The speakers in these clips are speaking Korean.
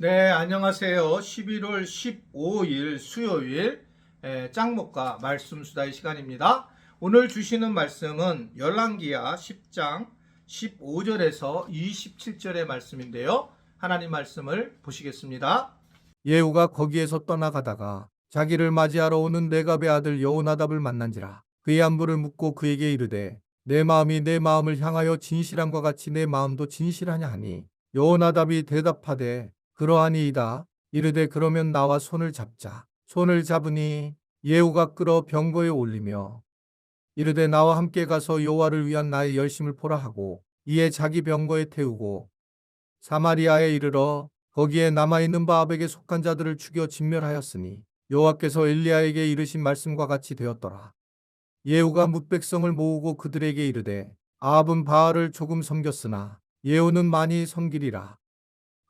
네, 안녕하세요. 11월 15일 수요일 짱목과 말씀 수다의 시간입니다. 오늘 주시는 말씀은 열왕기하 10장 15절에서 27절의 말씀인데요. 하나님 말씀을 보시겠습니다. 예후가 거기에서 떠나가다가 자기를 맞이하러 오는 네갑의 아들 여호나답을 만난지라. 그의 안부를 묻고 그에게 이르되 내 마음이 내 마음을 향하여 진실함과 같이 내 마음도 진실하냐 하니, 여호나답이 대답하되 그러하니이다. 이르되 그러면 나와 손을 잡자. 손을 잡으니 예후가 끌어 병거에 올리며 이르되 나와 함께 가서 여호와를 위한 나의 열심을 보라 하고, 이에 자기 병거에 태우고 사마리아에 이르러 거기에 남아있는 바압에게 속한 자들을 죽여 진멸하였으니 여호와께서 엘리야에게 이르신 말씀과 같이 되었더라. 예후가 뭇백성을 모으고 그들에게 이르되 아합은 바알을 조금 섬겼으나 예후는 많이 섬기리라.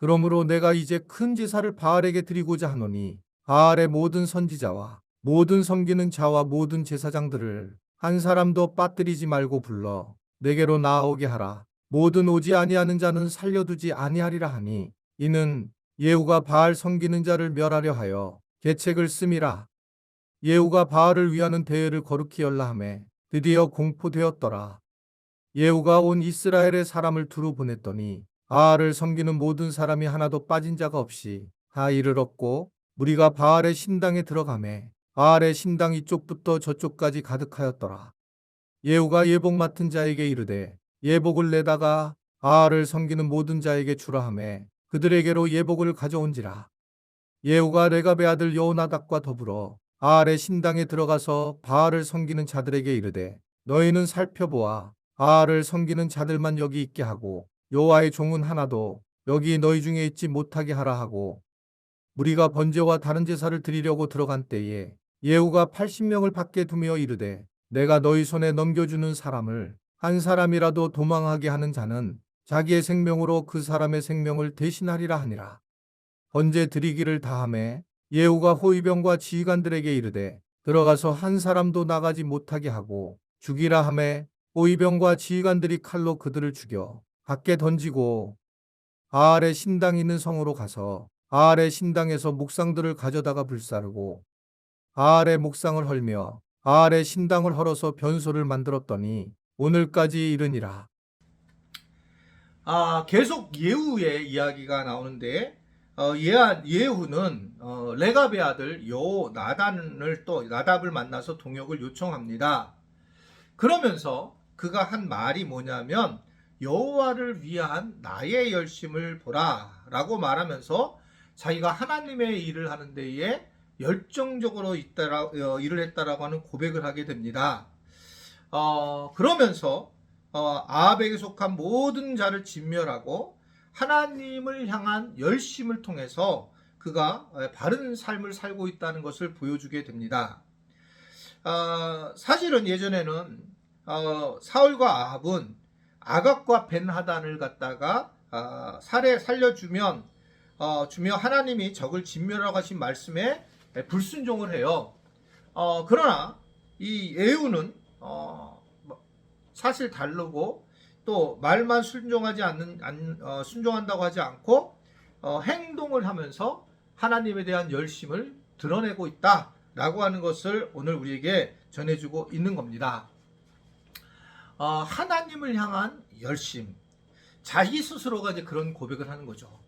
그러므로 내가 이제 큰 제사를 바알에게 드리고자 하노니 바알의 모든 선지자와 모든 섬기는 자와 모든 제사장들을 한 사람도 빠뜨리지 말고 불러 내게로 나아오게 하라. 모든 오지 아니하는 자는 살려두지 아니하리라 하니, 이는 예후가 바알 섬기는 자를 멸하려 하여 계책을 씀이라. 예후가 바알을 위하는 대회를 거룩히 열라 하매 드디어 공포되었더라. 예후가 온 이스라엘의 사람을 두루 보냈더니 바알을 섬기는 모든 사람이 하나도 빠진 자가 없이 다 이르렀고, 무리가 바알의 신당에 들어가매 바알의 신당 이쪽부터 저쪽까지 가득하였더라. 예후가 예복 맡은 자에게 이르되 예복을 내다가 바알을 섬기는 모든 자에게 주라 하매 그들에게로 예복을 가져온지라. 예후가 레갑의 아들 여호나답과 더불어 바알의 신당에 들어가서 바알을 섬기는 자들에게 이르되 너희는 살펴보아 바알을 섬기는 자들만 여기 있게 하고 여호와의 종은 하나도 여기 너희 중에 있지 못하게 하라 하고, 무리가 번제와 다른 제사를 드리려고 들어간 때에 예후가 80명을 밖에 두며 이르되 내가 너희 손에 넘겨주는 사람을 한 사람이라도 도망하게 하는 자는 자기의 생명으로 그 사람의 생명을 대신하리라 하니라. 번제 드리기를 다하매 예후가 호위병과 지휘관들에게 이르되 들어가서 한 사람도 나가지 못하게 하고 죽이라 하매 호위병과 지휘관들이 칼로 그들을 죽여 밖에 던지고 바알의 신당 있는 성으로 가서 바알의 신당에서 목상들을 가져다가 불사르고 바알의 목상을 헐며 바알의 신당을 헐어서 변소를 만들었더니 오늘까지 이르니라. 계속 예후의 이야기가 나오는데 예후는 레갑의 아들 나답을 만나서 동역을 요청합니다. 그러면서 그가 한 말이 뭐냐면 여호와를 위한 나의 열심을 보라 라고 말하면서 자기가 하나님의 일을 하는 데에 열정적으로 일을 했다라고 하는 고백을 하게 됩니다. 그러면서 아합에게 속한 모든 자를 진멸하고 하나님을 향한 열심을 통해서 그가 바른 삶을 살고 있다는 것을 보여주게 됩니다. 사실은 예전에는 사울과 아합은 아각과 벤하단을 갖다가 살려주면 주며 하나님이 적을 진멸하라고 하신 말씀에 불순종을 해요. 그러나 이 예후는 사실 다르고 또 말만 순종한다고 하지 않고 행동을 하면서 하나님에 대한 열심을 드러내고 있다라고 하는 것을 오늘 우리에게 전해주고 있는 겁니다. 하나님을 향한 열심, 자기 스스로가 이제 그런 고백을 하는 거죠.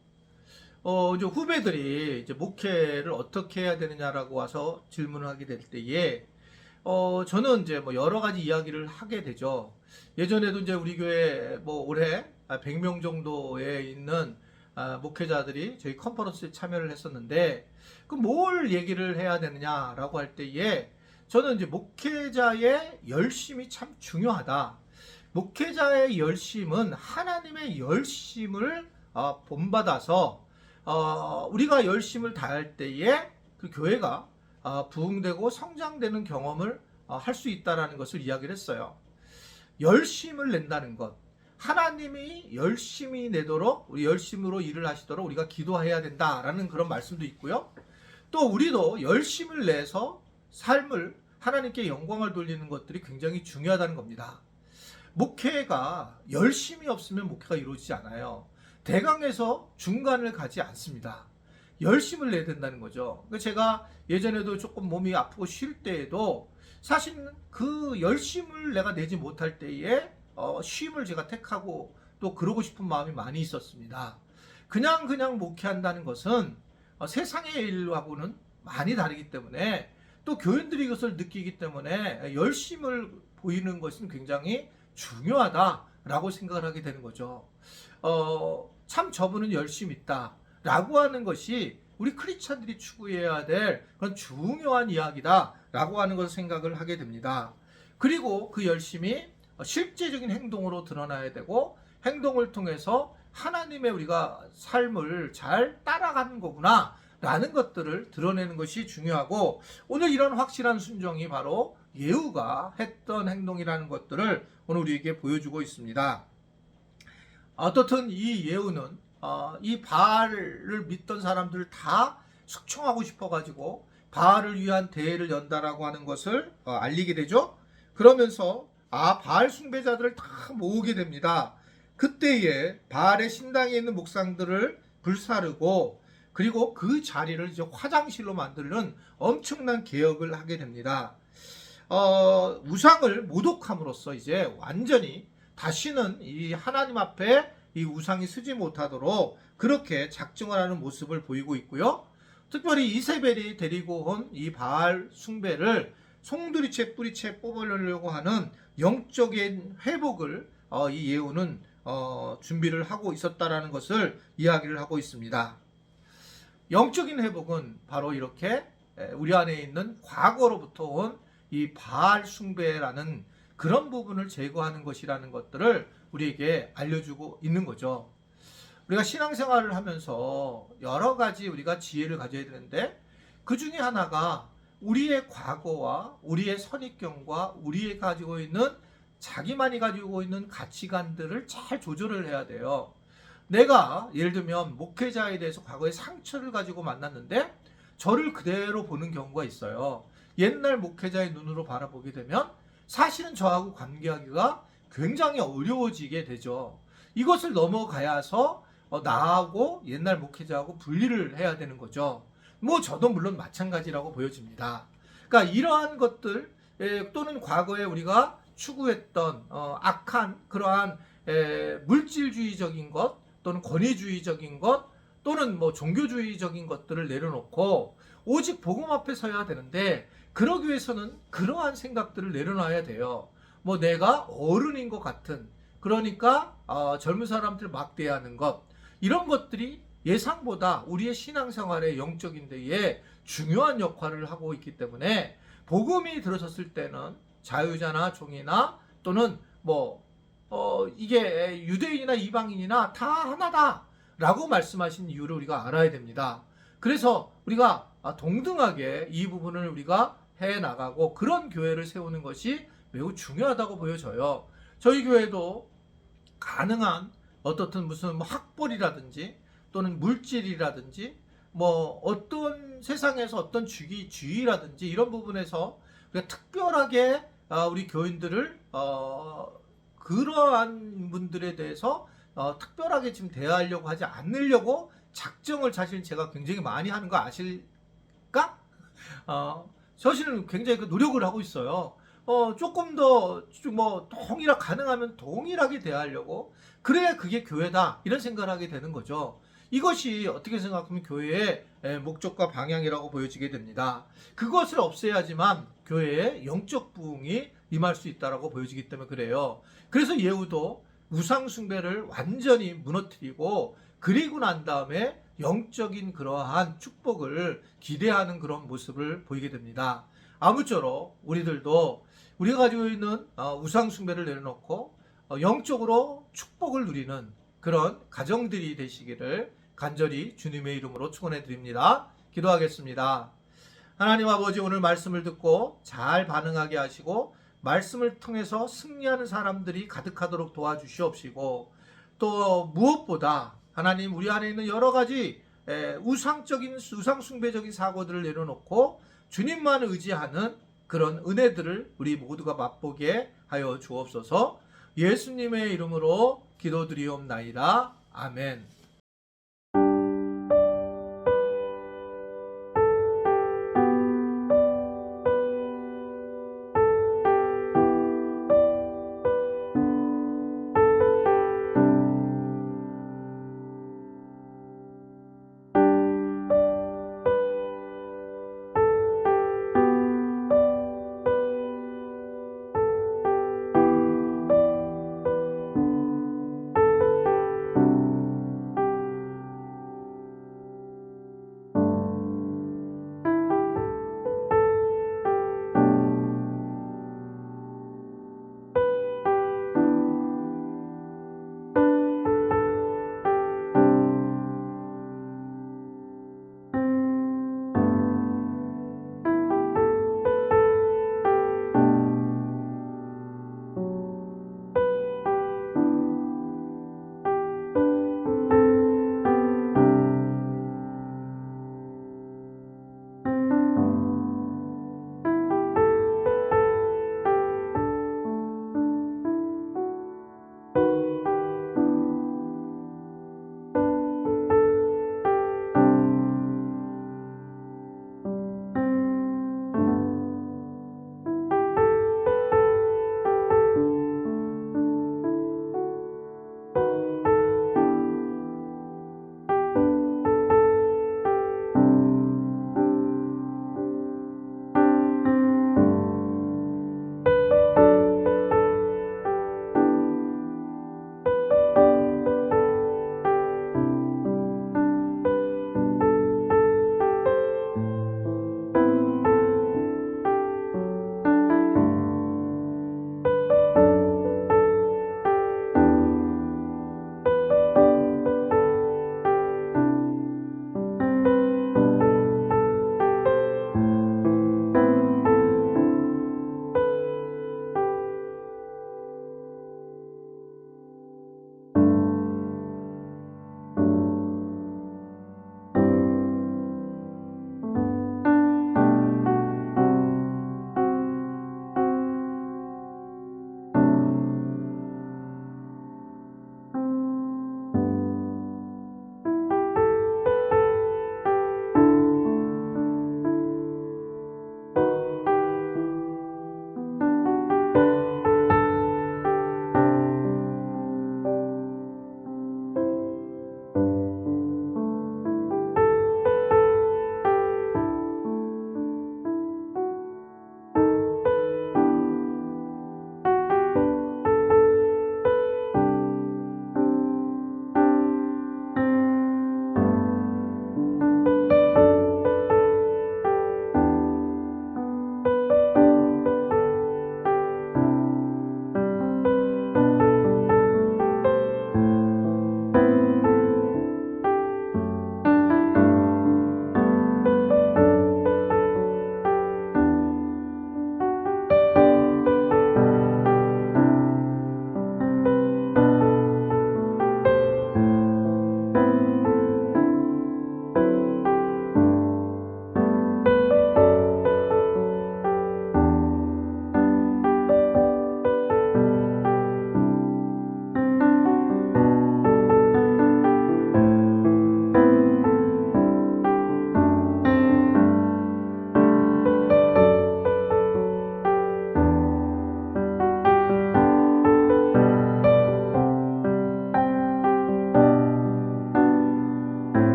이제 후배들이 이제 목회를 어떻게 해야 되느냐라고 와서 질문을 하게 될 때에 저는 이제 뭐 여러 가지 이야기를 하게 되죠. 예전에도 이제 우리 교회 뭐 올해 100명 정도에 있는 목회자들이 저희 컨퍼런스에 참여를 했었는데, 그 뭘 얘기를 해야 되느냐라고 할 때에 저는 이제 목회자의 열심이 참 중요하다. 목회자의 열심은 하나님의 열심을 본받아서 우리가 열심을 다할 때에 그 교회가 부흥되고 성장되는 경험을 할 수 있다는 것을 이야기를 했어요. 열심을 낸다는 것, 하나님이 열심히 내도록 우리 열심으로 일을 하시도록 우리가 기도해야 된다라는 그런 말씀도 있고요. 또 우리도 열심을 내서 삶을 하나님께 영광을 돌리는 것들이 굉장히 중요하다는 겁니다. 목회가 열심이 없으면 목회가 이루어지지 않아요. 대강에서 중간을 가지 않습니다. 열심을 내야 된다는 거죠. 그러니까 제가 예전에도 조금 몸이 아프고 쉴 때에도 사실 그 열심을 내가 내지 못할 때에 쉼을 제가 택하고 또 그러고 싶은 마음이 많이 있었습니다. 그냥 목회한다는 것은 세상의 일하고는 많이 다르기 때문에 또 교인들이 이것을 느끼기 때문에 열심을 보이는 것은 굉장히 중요하다라고 생각을 하게 되는 거죠. 참 저분은 열심히 있다 라고 하는 것이 우리 크리스찬들이 추구해야 될 그런 중요한 이야기다라고 하는 것을 생각을 하게 됩니다. 그리고 그 열심이 실제적인 행동으로 드러나야 되고 행동을 통해서 하나님의 우리가 삶을 잘 따라가는 거구나 라는 것들을 드러내는 것이 중요하고, 오늘 이런 확실한 순종이 바로 예후가 했던 행동이라는 것들을 오늘 우리에게 보여주고 있습니다. 어떻든 이 예후는 이 바알을 믿던 사람들을 다 숙청하고 싶어가지고 바알을 위한 대회를 연다라고 하는 것을 알리게 되죠. 그러면서 바알 숭배자들을 다 모으게 됩니다. 그때에 바알의 신당에 있는 목상들을 불사르고 그리고 그 자리를 이제 화장실로 만드는 엄청난 개혁을 하게 됩니다. 우상을 모독함으로써 이제 완전히 다시는 이 하나님 앞에 이 우상이 쓰지 못하도록 그렇게 작정을 하는 모습을 보이고 있고요. 특별히 이세벨이 데리고 온 이 바알 숭배를 송두리째 뿌리째 뽑으려고 하는 영적인 회복을 이 예후는 준비를 하고 있었다라는 것을 이야기를 하고 있습니다. 영적인 회복은 바로 이렇게 우리 안에 있는 과거로부터 온 이 바알 숭배라는 그런 부분을 제거하는 것이라는 것들을 우리에게 알려주고 있는 거죠. 우리가 신앙생활을 하면서 여러 가지 우리가 지혜를 가져야 되는데 그 중에 하나가 우리의 과거와 우리의 선입견과 우리의 가지고 있는 자기만이 가지고 있는 가치관들을 잘 조절을 해야 돼요. 내가 예를 들면 목회자에 대해서 과거에 상처를 가지고 만났는데 저를 그대로 보는 경우가 있어요. 옛날 목회자의 눈으로 바라보게 되면 사실은 저하고 관계하기가 굉장히 어려워지게 되죠. 이것을 넘어가야서 나하고 옛날 목회자하고 분리를 해야 되는 거죠. 뭐 저도 물론 마찬가지라고 보여집니다. 그러니까 이러한 것들 또는 과거에 우리가 추구했던 악한 그러한 물질주의적인 것 또는 권위주의적인 것 또는 뭐 종교주의적인 것들을 내려놓고 오직 복음 앞에 서야 되는데, 그러기 위해서는 그러한 생각들을 내려놔야 돼요. 뭐 내가 어른인 것 같은, 그러니까 젊은 사람들 막대하는 것, 이런 것들이 예상보다 우리의 신앙생활의 영적인 데에 중요한 역할을 하고 있기 때문에 복음이 들어섰을 때는 자유자나 종이나 또는 이게 유대인이나 이방인이나 다 하나다 라고 말씀하신 이유를 우리가 알아야 됩니다. 그래서 우리가 동등하게 이 부분을 우리가 해나가고 그런 교회를 세우는 것이 매우 중요하다고 보여져요. 저희 교회도 가능한 어떻든 무슨 학벌이라든지 또는 물질이라든지 어떤 세상에서 어떤 주의라든지 이런 부분에서 우리가 특별하게 우리 교인들을 그러한 분들에 대해서 특별하게 지금 대하려고 하지 않으려고 작정을 사실 제가 굉장히 많이 하는 거 아실까? 사실은 굉장히 그 노력을 하고 있어요. 조금 더 동일하게 가능하면 동일하게 대하려고, 그래야 그게 교회다 이런 생각을 하게 되는 거죠. 이것이 어떻게 생각하면 교회의 목적과 방향이라고 보여지게 됩니다. 그것을 없애야지만 교회의 영적 부흥이 임할 수 있다라고 보여지기 때문에 그래요. 그래서 예후도 우상 숭배를 완전히 무너뜨리고 그리고 난 다음에 영적인 그러한 축복을 기대하는 그런 모습을 보이게 됩니다. 아무쪼록 우리들도 우리가 가지고 있는 우상 숭배를 내려놓고 영적으로 축복을 누리는 그런 가정들이 되시기를 간절히 주님의 이름으로 축원해 드립니다. 기도하겠습니다. 하나님 아버지, 오늘 말씀을 듣고 잘 반응하게 하시고 말씀을 통해서 승리하는 사람들이 가득하도록 도와주시옵시고, 또 무엇보다 하나님 우리 안에 있는 여러 가지 우상 숭배적인 사고들을 내려놓고 주님만 의지하는 그런 은혜들을 우리 모두가 맛보게 하여 주옵소서. 예수님의 이름으로 기도드리옵나이다. 아멘.